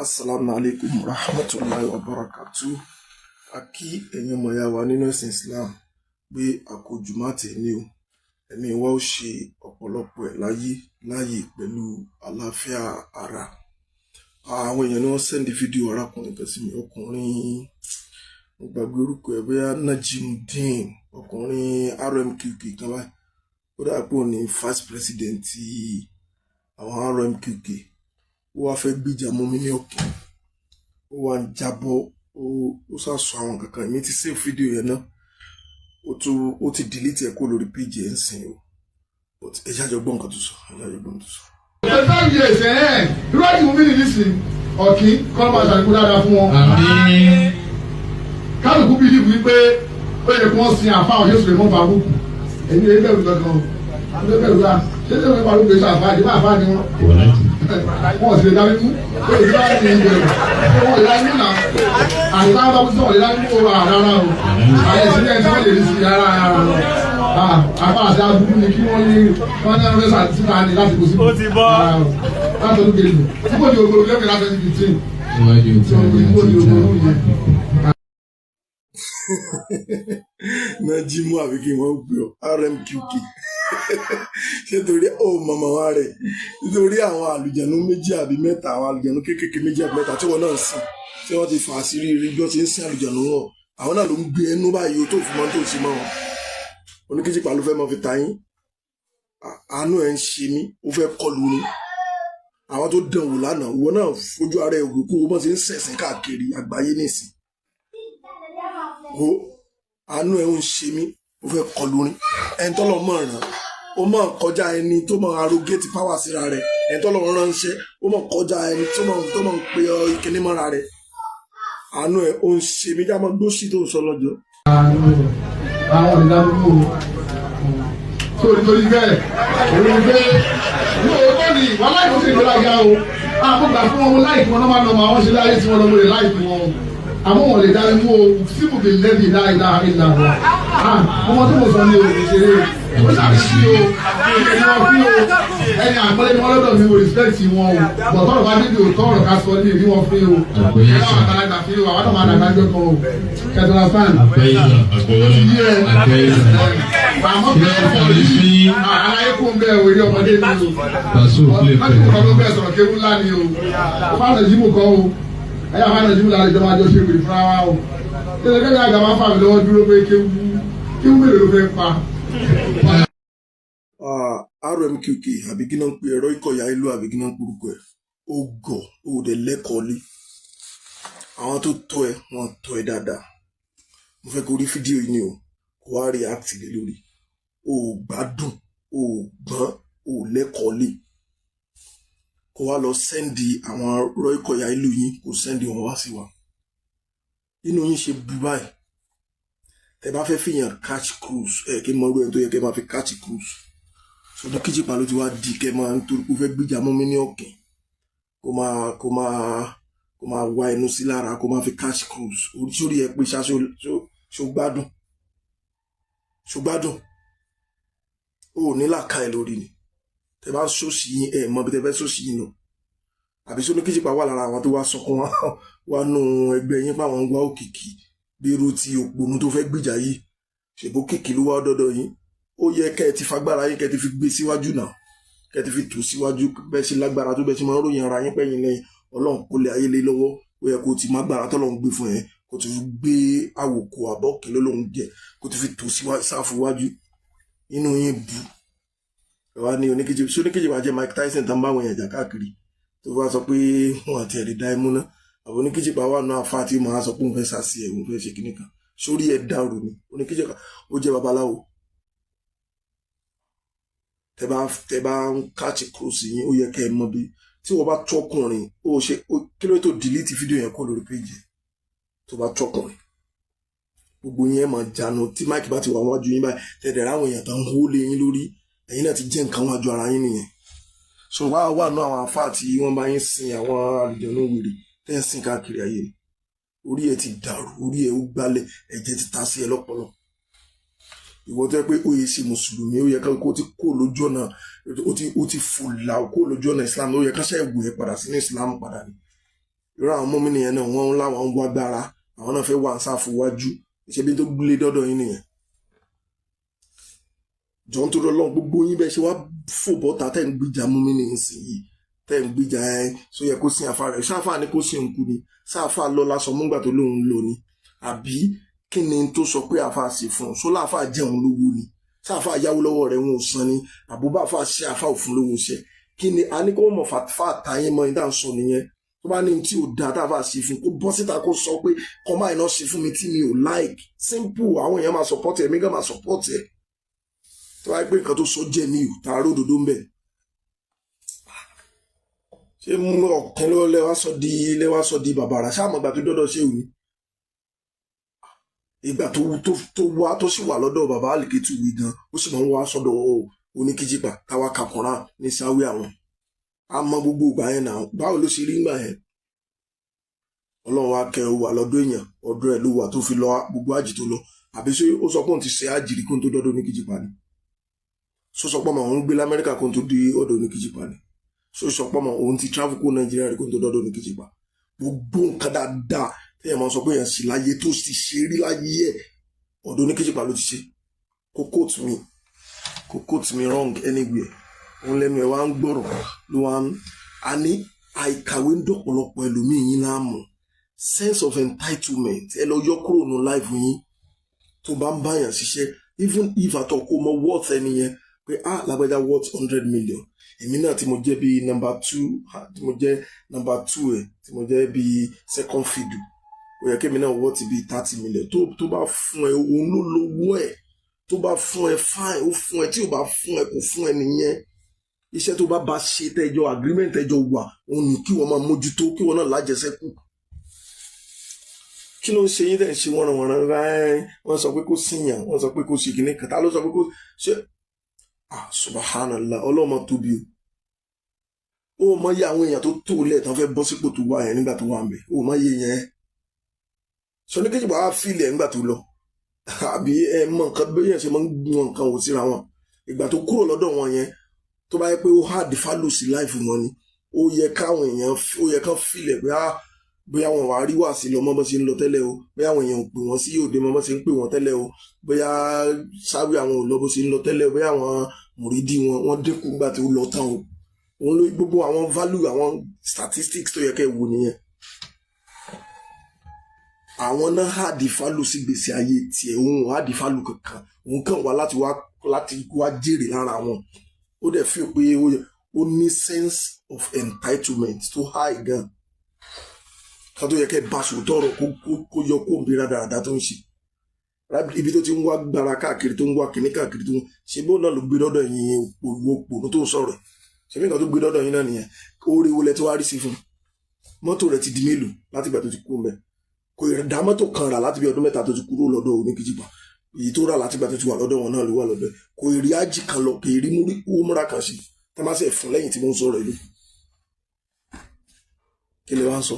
Assalamu alaikum rahmatullahi wa barakatuh. Akí ẹ̀yin ọmọ ya wa nínú ẹ̀sìn Islam pé àkójùmọ́ àtẹ̀ní o. Ẹ̀mí wa ó ṣe ọ̀pọ̀lọpọ̀ ẹ̀ láyé pẹ̀lú àlàáfíà ara. Àwọn èèyàn ni wọ́n sẹ́ndì fídíò arákùnrin kan sí mi, ọkùnrin mo gbàgbé orúkọ ẹ̀ bóyá Najimudeen, ọkùnrin RMQK kan báyìí. Ó dàbí òun ní vice president àwọn RMQK. Ó wá fẹ́ gbìjà mọ́ mi ní òkè, ó wá ń jábọ́, ó sàsọ àwọn kankan. Èmi ti save fídíò yẹn náà, ó ti delete ẹ̀ kó lórí page ẹ̀ ń sìn o, but ẹ ṣáàjọ gbọ́ nǹkan tó sọ, Five years irú àti mú mi nìyí sí ọ̀kí kọ́ máa ṣàlékú dáadáa fún wọn. Kálukú bí ìdìbò wípé ó yẹ kí wọ́n sin àfáwọn Jésù lè mọ́ Fàrúkù. Èmi lè bẹ̀rù kankan, lè bẹ̀rù la ṣé lè mọ́ Fàrúkù ṣe àfáà àdìbò àfáà ni wọ́n. Wọ́n sì lè dá mímú, ó lè dá ní ìbẹ̀rù, wọ́n lè dá mímú náà. Àtàwọn bá wọ́n sọ̀rọ̀ lè dá mímú rárá o. Àyè sílẹ̀ tí wọ́n lè rí sí rárá o. Àbá àti abúlé ni kí wọ́n ní wọ́n ní ọ̀rẹ́ sàtìsíta ni láti kó sí. Ó ti bọ́. Láti ọdún kejì. Tí kò ní ogoro lẹ́gbẹ̀ẹ́ láti ẹni fifteen. Tí kò ní ogoro yẹn. Najimu àbí kí wọ́n gbé ọ RMQK ṣé torí ó mọ̀mọ́ wa rẹ̀ nítorí àwọn àlùjẹ̀nu méjì àbí mẹ́ta, àwọn àlùjẹ̀nu kéékèèké méjì àbí mẹ́ta tí wọ́n náà sìn tí wọ́n ti fà á sí rí bí wọ́n ti ń sin àlùjẹ̀nu wọn. Àwọn náà ló ń gbé ẹnu báyìí o tó fi mọ́ tó ti mọ́ wọn. Oníkejìpá ló fẹ́ mọ́ fi ta yín, àánú ẹ̀ ń ṣe mí, ó fẹ́ kọlù ni. Àwọn tó dán wò lánàá, ìwọ náà fojú ara ẹ̀ wò kó o mọ̀ sí ń ṣẹ̀sìn káàkiri àgbáyé nìsín. Àánú ẹ̀ ń ṣe mí, ó fẹ́ kọlù ni. Ẹni tọ́lọ̀ mọ̀ ràn, ó mọ̀ kọjá ẹni tó mọ̀ arrogate power síra rẹ̀. Ẹni tọ́lọ̀ ránṣẹ́, ó mọ̀ kọjá ẹni tó mọ̀ pe ìkíní mọ́ra rẹ̀. Àánú ẹ̀ ń ṣe mí, já mọ́ gbóṣì tó ń sọ lọ́jọ́. Àwọn ìdánimọ̀ torí bẹ́ẹ̀ òun pé lóòótọ́ ni wọ́n láìpẹ́ sí ìgbéra ya o. Àkógbà fún wọn láìpẹ́ wọn máa ń lọ mọ àwọn ṣe láyé tí wọ́n lọ wọlé láìpẹ́ wọn. Àmọ́ wọn lè darí mú o síbù bí lẹ́bi ìlà wọn. Ọmọ tó mọ̀ sọ ní òkè ṣeré ó ṣàkíyèsí o ẹni wọn fi o ẹni àpẹẹrẹ ni wọn lọ́dọ̀ mi o respect wọn o bọ̀tọ̀rọ̀ bá níbi òótọ́ ọ̀rọ̀ ká sọ ní ìdí wọn fi o ẹni àwọn àgbàlagbà fi o àwọn àmàlà àgbàjọ kan o kẹtọlá fan yí ẹ àmọ́ bẹ́ẹ̀ fọ yìí aláyé kó ń bẹ́ẹ̀ wẹ̀rí ọmọdé ni o láti kọ́ ló bẹ́ẹ̀ sọ̀rọ̀ kéwú ńlá ni o fáwọn ẹ̀jìmù kọ́ o ẹ̀yà fáwọn ẹ̀jìmù lára ìjọba àjọ ṣe wèrè fúnra wa o tẹ̀lé àgbà máa fà mí lọ́wọ́ dúró pé kéwú mélòó ló fẹ́ pa. RMQK àbí kí náà ń pe ẹ̀rọ ìkọ̀yà ìlú àbí kí náà ń porúkọ ẹ̀ ó gọ̀ ó dẹ̀ lẹ́kọ̀ọ́ lé. Àwọn tó tọ́ ẹ wọ́n tọ́ ẹ dáadáa. Mo fẹ́ kó rí fídíò yìí ni o kó wá react lé lórí. O gbádùn, o gbọ́n, o lẹ́kọ̀ọ́ lé. Kó wá lọ sẹ́ndì àwọn ẹ̀rọ ìkọ̀yà ìlú yín kó sẹ́ndì wọn wá sí wa. Inú yín ṣe bu báyìí. Tẹ bá fẹ́ fìyàn catch cruise kí mọ irú ẹni tó yẹ kẹ máa fi catch cruise. Oníkejìpá ló ti wá di kẹ máa ń torí kó fẹ́ gbìjà mọ́ mi ní ọ̀kìn kó máa wá ẹnu sí lára kó máa fi catch cruise. Oríṣiríṣi ẹ pé ṣó gbádùn ó ní làkà ẹ lórí ni. Tẹ bá ṣòṣì yín ẹ mọ bí tẹ fẹ́ ṣòṣì yín nù. Àbí Oníkejìpá wà lára àwọn tó wá sọkún wá nù ẹgbẹ́ yín páwọn ń wá òkìkí bí irú ti òpònú tó fẹ́ gbìjà yìí ṣèbó kìkì ló wá dọ́dọ̀ yín. Ó yẹ kẹ́ ẹ ti fagbára yín kẹ́ ẹ ti fi gbé síwájú náà kẹ́ ẹ ti fi tò síwájú bẹ́ẹ̀ sí lágbára tó bẹ́ẹ̀ sí máa ń ròyìn ara yín pẹ́yìn lẹ́yìn Ọlọ́run kó lè ayé lé lọ́wọ́. Ó yẹ kó ti má gbára tọ́lọ́run gbé fún ẹ kó ti fi gbé àwòkọ àbọ̀kẹ́ lọ́lọ́run jẹ kó ti fi tò sáfù wájú. Inú yín bu ẹ wá ní Oníkejì wá jẹ́ Mike Tyson tó ń bá àwọn èèyàn jà káàkiri tó bá sọ pé wọn àti ẹ̀rí dá imú náà. Àwọn Oníkejì wà náà afá tí màá sọ pé òun fẹ́ sàṣì ẹ̀ òun fẹ́ ṣe kíní kan sórí ẹ̀ dàrú ni. Oníkejì ó jẹ́ babaláwo. Tẹ bá ń káàkiri kúròsì yín ó yẹ kẹ́ ẹ mọ̀ bí tí wọ́n bá tọkùnrin ó ṣe kí ló tó delete fídíò yẹn kó lórí péjì tó bá tọkùnrin gbogbo yẹn máa jánu tí máìkì bá ti wà wájú yín báyìí tẹ̀dẹ̀ ráwọn èèyàn tó ń hó lé yín lórí ẹ̀yin náà ti jẹ́ nǹkan wájú ara yín nìyẹn. So wá wà náà àwọn afá tí wọ́n bá yín sin àwọn àlùjànnú wèrè tẹ́ ń sìn káàkiri ayé ni orí ẹ ti dàrú orí ẹ ó gbálẹ̀ ẹ̀jẹ̀ ti ta sí ẹ lọ́pọlọ. Ìwọ tó yẹ pé ó yẹ ṣe mùsùlùmí ó yẹ ká kó ti kó lójú ọ̀nà ó ti fòlà kó lójú ọ̀nà Islam ó yẹ ká ṣe ìwé padà sínú Islam padà ni. irú àwọn mọ́mí nìyẹn náà wọ́n láwọn ń wá gbára àwọn náà fẹ́ wà ń sáfùwájú ìṣẹ́bí tó gbélé dọ́dọ̀ yín nìyẹn. jọ ń tó lọ́lọ́ gbogbo yín bẹ́ẹ̀ ṣe wá fò bọ́ta tẹ́ ń gbìjà mọ́mí nìyẹn sí yìí tẹ́ ń gbìjà ẹ̀ sọ yẹ kó sin àfa rẹ̀ ṣáfà ni kó sin òǹkù ni sáfà lọ lásọ múgbà tó lóun lò ní àbí kí ni tó sọ pé àfa sì fún un sólà àfa jẹun lówó ni sáfà yáwó lọ́wọ́ rẹ̀ wọn ò san ni àbúbá àfa ṣe àfa òfin lówó ṣe kí ni a ní kó mọ̀ fà táyé mọ́ ní dáhùn sọ nìyẹn tó bá ní tí ò dáa tá a bá ṣe fún kó bọ́ síta kó sọ pé kọ́ máa iná ṣe fún mi tí mi ò like simple àwọn èèyàn máa support ẹ̀ mí gan máa support ẹ̀ tó bá pé nǹkan tó sọ jẹ́ ní ìhù tààrà òdòdó ń bẹ̀. ṣé mú ọ̀kan lẹ́wà sọ di bàbàrà ṣáàmù ìgbà tó dọ́dọ̀ ṣé òní ìgbà tó wá tó sì wà lọ́dọ̀ bàbá àlìkẹ́tù wí gan ó sì máa ń wá sọ́dọ̀ oníkíjìpá táwa kàkùnrà ní sáwé àwọn a mọ gbogbo ìgbà yẹn náà báwo ló ṣe rí ìgbà yẹn ọlọ́run wa kẹ wà lọ́dọ̀ èèyàn ọ̀dọ̀ ẹ̀ ló wà tó fi lọ gbogbo àjì tó lọ àbí ṣé ó sọ pé òun ti ṣe àjìrí kó n tó dọ́dọ̀ oníkíjìpá ni ṣó sọ pé ọmọ òun gbé lamẹ́ríkà kó n tó di ọ̀dọ̀ oníkíjìpá ni ṣó sọ pé ọmọ òun ti travel kó nàìjíríà rí kó n tó dọ́dọ̀ oníkíjìpá gbogbo nǹkan dáadáa tẹ́yẹ̀ máa sọ pé èèyàn sì láyé tó sì ṣe rí láyé ẹ̀ ọ̀dọ̀ oníkíjìpá ló ti ṣe kó quote me wrong anywhere òun lẹ́nu ẹ̀ wá ń gbọ́rọ̀ ló wá ń a ní àìkàwé ń dọ̀pọ̀lọpọ̀ ẹlòmíì yín láàmú sense of entitlement ẹ lọ yọ kúrò nù life yín tó bá ń báyàn ṣiṣẹ́ even if àtọ̀ kó mọ worth ẹni yẹn pé lágbájá worth 100 million èmi náà tí mo jẹ́ bíi number 2 tí mo jẹ́ number 2 ẹ̀ tí mo jẹ́ bíi second fiddle ó yẹ kémi náà worth bíi 30 million tó bá fún ẹ òun ló lówó ẹ tó bá fún ẹ fine ó fún ẹ tí ò bá fún ẹ kò fún ẹ nìyẹn iṣẹ́ tó bá ṣe tẹ́jọ́ agreement tẹ́jọ́ wà òun ní kí wọ́n máa mójútó kí wọ́n náà lájẹsẹ́kù kí ló ń ṣe yín tẹ̀ ń ṣe wọ́nranwọ̀nran wọ́n sọ pé kó síyàn wọ́n sọ pé kó ṣe kìíní kàtà ló sọ pé kó ṣe subhanallah ọlọ́mọ tóbi o mọ iye àwọn èèyàn tó tó lẹ̀ tán fẹ́ bọ́ sípò tó wà yẹn nígbà tó wà ń bẹ̀ o mọ iye yẹn sọ ní kéjì bá wá fílẹ̀ nígbà tó lọ àbí ẹ mọ nǹkan bí èèyàn ṣe máa ń gbọ́n nǹkan wò síra wọn ìgbà tó kúrò lọ́dọ̀ wọn yẹn tó bá yẹ pé ó hard follow sí life wọn ni ó yẹ káwọn èèyàn ó yẹ kán fílẹ̀ pé bóyá wọn wà á rí wà sí lọ mọ́ bó ṣe ń lọ tẹ́lẹ̀ o bóyá àwọn èèyàn ò pè wọ́n sí òde mọ́ bó ṣe ń pè wọ́n tẹ́lẹ̀ o bóyá sáré àwọn ò lọ bó ṣe ń lọ tẹ́lẹ̀ o bóyá àwọn mùrídìí wọ́n dínkù nígbà tó lọ tán o òun ló gbogbo àwọn value àwọn statistics tó yẹ kẹ́ wò nìyẹn àwọn náà hard follow sí gbèsè ayé tiẹ̀ òun hard follow kankan òun kàn wá láti wá jèrè lára wọn ó dẹ̀ fi pé ó ní sense of entitlement tó high gan ká tó yẹ kẹ́ bá sòótọ́ ọ̀rọ̀ kó yọ kó ń bí rádaràdá tó ń ṣe ibi tó ti ń wá gbára káàkiri tó ń wá kìíní káàkiri tó ń ṣe bó náà ló gbé dọ́dọ̀ yín òpó tó ń sọ̀rọ̀ ṣe bí nǹkan tó gbé dọ́dọ̀ yín náà nìyẹn oore wo lẹ tí wàá rí sí fún mọ́tò rẹ̀ ti di mélòó láti ìgbà tó ti kú mẹ́ kò dá mọ́tò kan rà láti bí ọdún mẹ́ta tó ti kúrò lọ́dọ̀ Oníkíjìpá èyí tó rà láti ìgbà tó ti wà lọ́dọ̀ wọn náà ló wà lọ́dọ̀ kò rí ájì kan lọ kò rí múra kan sí tá má ṣe fún lẹ́yìn tí mo ń sọ̀rọ̀ ìlú kí lè wá ń sọ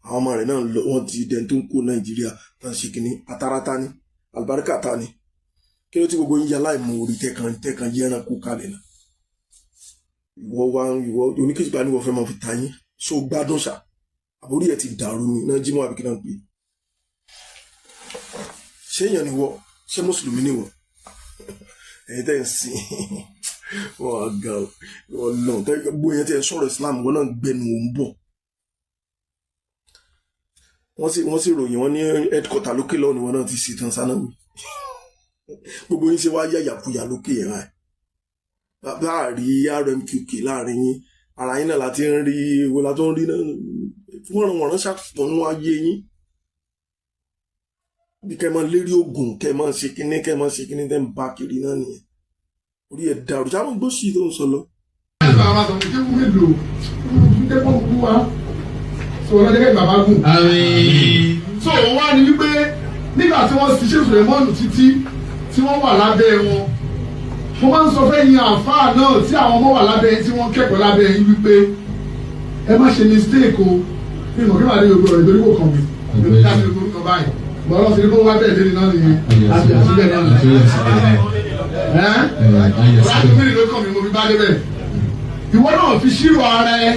àwọn ọmọ rẹ̀ náà wọ́n ti dẹni tó ń kó Nàìjíríà tó ń ṣe kínní atárátá ní àlùbáríkà ta ni kí ló tí gbogbo yín yálà ìmọ̀ orí tẹ̀kan yẹran kó kalẹ̀ náà ìwọ Oníkíjìpá ni wọ́n fẹ́ máa fi ta yín ṣó gbádùn ṣá àbórí ẹ̀ ti dàrú ni náà jímọ̀ àbíkí náà pé ṣé èèyàn ni wọ́ ṣé mùsùlùmí ni wọ́ ẹ̀yin tẹ́ ń sìn wọ́n á ga wọ́n lọ gbogbo èèyàn tẹ́ ń sọ̀rọ̀ Islam wọ́n náà gbẹnu òun bọ̀ wọ́n sì ròyìn wọ́n ní headquarter lókè lọ́wọ́ ni wọ́n náà ti ṣetán sánáwì gbogbo yín ṣe wá yàyàkuyà lókè ẹ̀rá ẹ̀ láàrí RMQK láàrin yín ara yín náà láti ń rí ewu la tó ń rí náà wọ́n ṣàpọ̀nú ayé yín bí kẹ́ máa lérí ogun kẹ́ máa ṣe kíní tẹ́ ń bá kiri náà nìyẹn orí ẹ̀ dàrú sáà ń gbóṣì tó ń sọ lọ. bàbá wa sọ pé kí wọ́n mélòó kí wọ́n kú wa sọ wọn lọ́dẹ́gẹ́ bàbá gùn. so wọ́n á ní wípé nígbà tí wọ́n ti ṣe Sùlẹ̀mọ́nù títí tí wọ́n wà lábẹ́ wọn mo máa ń sọ fẹ́ yin àfáà náà tí àwọn ọmọ wà lábẹ́ yín tí wọ́n kẹ́kọ̀ọ́ lábẹ́ yín wípé ẹ má ṣe mistake o bí mo kí wàá rí ogun ọ̀rẹ́ torí kò kàn mí lórí láti ogun kan báyìí bọ́lá ọ̀sẹ̀ kó wá bẹ́ẹ̀ lórí náà nìyẹn àti àṣìbẹ̀ náà nìyẹn láti mìíràn ló kàn mí mo fi bá débẹ̀ ìwọ náà fi ṣírò ara ẹ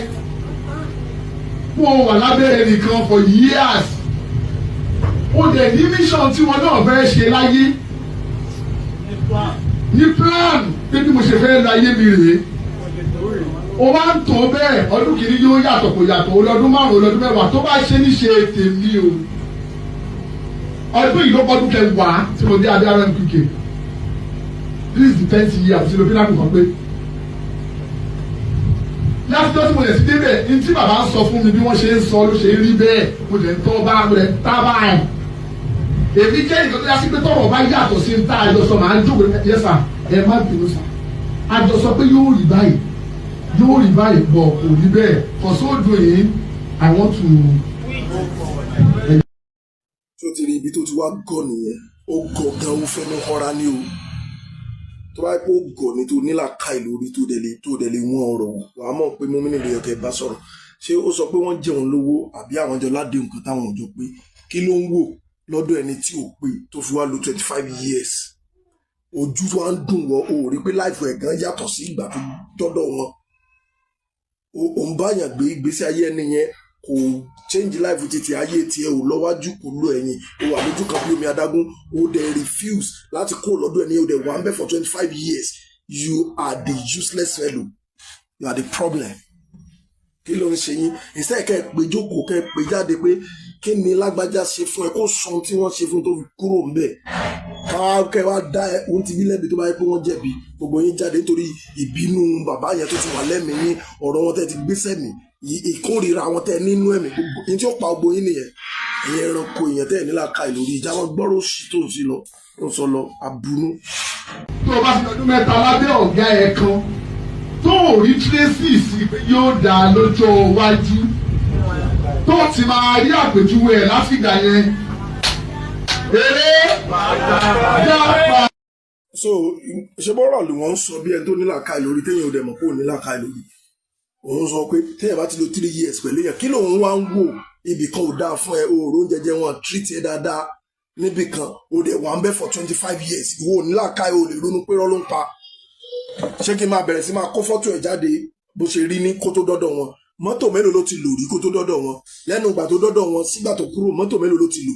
fún ọ wà lábẹ́rẹ́ nìkan for years ó dẹ̀ ní mission tí wọn náà fẹ́ ṣe láyé ní plan pé bí mo ṣe fẹ́ láyé mi rèé o máa ń tó bẹ́ẹ̀ ọdún kìíní yóò yàtọ̀ kò yàtọ̀ ọlọ́dún márùn-ún ọlọ́dún mẹ́wàá tó bá ṣe níṣe tèmi o ọdún yìí ló kọ́dún kẹwàá tí mo dé abẹ́ RMPK this is the 10th year àti lóbi náà kò kàn pé láti tí mo lè sí débẹ̀ ní tí bàbá ń sọ fún mi bí wọ́n ṣe ń sọ ló ṣe ń rí bẹ́ẹ̀ mo lè ń tọ́ bá mo lè ń tá bá ẹ̀ èmi jẹ́ nǹkan tó yá sí pé tọ́rọ̀ bá yàtọ̀ sí ń tá àjọsọ máa ń jókòó yẹ sà ẹ má bínú sà àjọsọ pé yóò rí báyìí bọ̀ kò rí bẹ́ẹ̀ for so doing I want to. tó ti rí ibi tó ti wá gọ̀ nìyẹn ó gọ̀ gan ó fẹ́nu họra ní o tó bá pé ó gọ̀ ní tó nílà ká ìlórí tó dẹ̀ lè wọ́n ọ̀rọ̀ wàá mọ̀ pé mọ́mí lè yọkẹ́ bá sọ̀rọ̀ ṣé ó sọ pé wọ́n jẹun lówó àbí àwọn jọ ládé nǹkan táwọn òjò pé kí ló ń wò lọ́dọ̀ ẹni tí ò pé tó fi wá lo 25 years ojú tó wá ń dùn wọ́ o rí pé láìfọ̀ ẹ̀gán yàtọ̀ sí ìgbà tó dọ́dọ̀ wọn o ń báyàn gbé ìgbésí ayé ẹni yẹn kò change life títí ayé tiẹ̀ ò lọ́wájú kò lọ ẹ̀yìn o wà lójú kan bí omi adágún o dẹ̀ refuse láti kó lọ́dọ̀ ẹni o dẹ̀ wà ń bẹ̀ for 25 years you are the useless fellow you are the problem kí ló ń ṣe yín ìṣe kẹ́ ẹ pé jókòó kẹ́ ẹ pé jáde pé kí ni lágbájá ṣe fún ẹ kó sọ tí wọ́n ṣe fún tó fi kúrò ń bẹ̀ káwá kẹ́ wá dá ohun ti bí lẹ́bi tó bá yẹ pé wọ́n jẹ̀bi gbogbo yín jáde nítorí ìbínú bàbá yẹn tó ti wà lẹ́mìí yín ọ̀rọ̀ wọn tẹ́ ti gbé sẹ́mi ìkórìíra wọn tẹ́ nínú ẹ̀mí gbogbo yín tí ó pa gbogbo yín nìyẹn ẹ̀yẹ ẹranko èèyàn tẹ́ ẹ̀ nílà ka ìlórí ìjà wọn gbọ́rọ̀ sí tó ń sí lọ tó ń sọ lọ abunú. tó o bá fi ọdún mẹ́ta lábẹ́ ọ̀gá ẹ̀ kan tó ò rí tracy sí pé yóò dá lọ́jọ́ iwájú tó ti máa rí àpèjúwe ẹ̀ láfìgbà yẹn eré yàpá. so ṣe bọ́rọ̀ ló wọ́n ń sọ bí ẹni tó nílà ka ìlórí téèyàn ò dẹ̀ mọ̀ pé ò nílà ka ìlórí òun sọ pé téèyàn bá ti lo 3 years pẹ̀lú èèyàn kí lòun wá ń wò ibì kan ò dáa fún ẹ òòrùn oúnjẹ jẹ wọn treat ẹ dáadáa níbì kan ò dẹ̀ wà ń bẹ̀ for 25 years ìwọ ò nílà ka ò lè ronú pé rọ́ ló ń pa ṣé kí n máa bẹ̀rẹ̀ sí máa kó fọ́tò ẹ̀ jáde bó ṣe rí ní kó tó dọ́dọ̀ wọn mọ́tò mélòó ló ti lò rí kó tó dọ́dọ̀ wọn lẹ́nu ìgbà tó dọ́dọ̀ wọn sígbà tó kúrò mọ́tò mélòó ló ti lò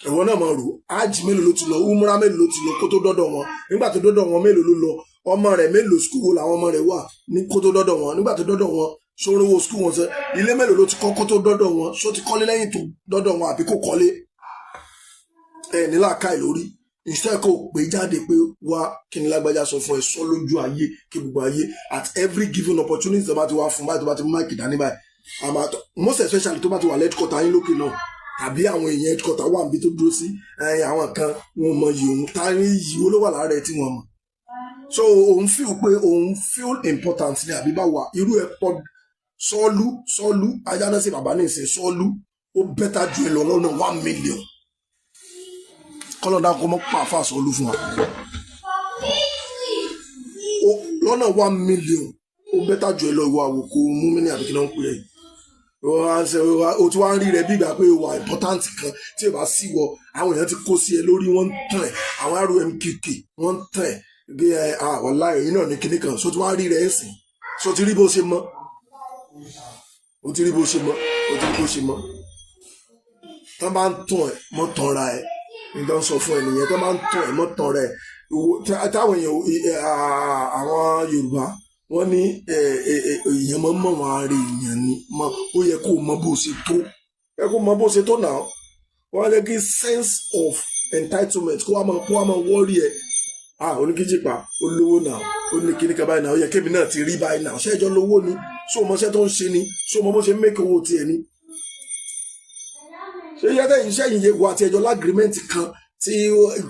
ẹ̀wọ̀n náà máa rò ájì mélòó ló ti lọ umra mélòó ló ti lọ kó tó dọ́dọ̀ wọn nígbà tó dọ́dọ̀ wọn mélòó ló lọ ọmọ rẹ̀ mélòó skul wo làwọn ọmọ rẹ̀ wà ní kó tó dọ́dọ̀ wọn nígbà tó dọ́dọ̀ wọn ṣòrowó skul wọn sẹ ilé mélòó ló ti kọ́ kó tó dọ́dọ̀ wọn ṣó ti kọ́lé lẹ́yìn tó dọ́dọ̀ wọn àbí kò kọ́lé ẹ̀ nílà ká ìlórí iṣẹ́ kò pé jáde pé wá kí ni lágbájá sọ fún ẹ sọ lójú ayé kí gbogbo ayé at every given opportunity tó bá ti wá fún báyìí tó bá ti mú máìkì dání báyìí most especially tó bá ti wà lẹ́dkọ́tà yín lókè náà tàbí àwọn èèyàn lẹ́dkọ́tà wà níbi tó dúró sí àwọn kan wọn mọ yìí òun tá ní yìí ó ló wà lára ẹ tí wọn mọ so òun feel pé òun feel important ní àbí bá wà irú ẹ pọ̀ sọ́ọ́lù ajánásí bàbá ní ìsìn sọ́ọ́lù ó bẹ́tà ju ẹ lọ lọ́nà 1 million kọ́lọ́dá kó mọ́ pàfà sọ́ọ́lù fún wa lọ́nà 1 million ó bẹ́tà ju ẹ lọ ìwọ àwòkọ́ mú mi ní àbíkí náà ń pè é o tí wàá ń rí rẹ bí ìgbà pé wà important kan tí ò bá sí wọ àwọn èèyàn ti kó sí ẹ lórí wọn ń tàn ẹ àwọn RMPK wọn ń tàn ẹ gbé ẹ wàhálà ẹ̀yìn náà ní kinní kan so tí wàá rí rẹ ń sìn so ti rí bó ṣe mọ o ti rí bó ṣe mọ o ti rí bó ṣe mọ tán bá ń tàn ẹ mọ tàn ra ẹ nígbà ń sọ fún ẹ nìyẹn tán bá ń tàn ẹ mọ tàn ra ẹ táwọn èèyàn àwọn Yorùbá wọ́n ní èèyàn mọ wọn àárẹ èèyàn ni ó yẹ kó mọ bó ṣe tó ẹ kó mọ bó ṣe tó náà wọ́n lè kí sense of entitlement kó wá máa wọ́ọ̀rì ẹ oníkíjìpá olówó náà ó ní kíní kan báyìí náà ó yẹ kémi náà ti rí báyìí náà ṣẹ́jọ́ lówó ni ṣó mọṣẹ́ tó ń ṣe ni ṣó mọ bó ṣe ń mẹ́kẹ̀ owó tiẹ̀ ni ṣé yẹ́tẹ̀ yìí sẹ́yìn yẹ wà àti ẹjọ́ lágrímẹ́ǹtì kan tí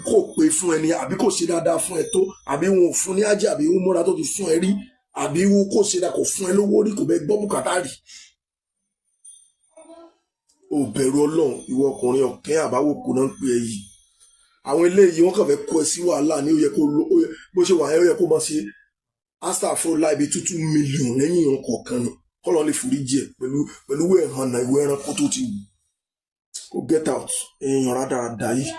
kò pé fún ẹni àbí kò ṣe dáadáa fún ẹ tó àbí wọn ò fún ní ájì àbí wọn múra tó ti fún ẹ rí àbí wọn kò ṣe dáa kò fún ẹ lówó rí kò bẹ gbọ́ bùkátà rí. ò bẹ̀rù Ọlọ́run ìwọ ọkùnrin ọ̀kẹ́ àbáwòkú náà ń pè é yìí àwọn eléyìí wọn kàn fẹ́ kó ẹ sí wàhálà ní ó yẹ kó bó ṣe wà ẹ ó yẹ kó máa ṣe astagfirullah ibi 2 million lẹ́yìn ìran kọ̀ọ̀kan ni kọ́lọ́ lè foríjì ẹ pẹ̀lú ẹ̀hàn náà ìwé ẹranko tó ti wù kó get out èèyàn rádaràdà yìí.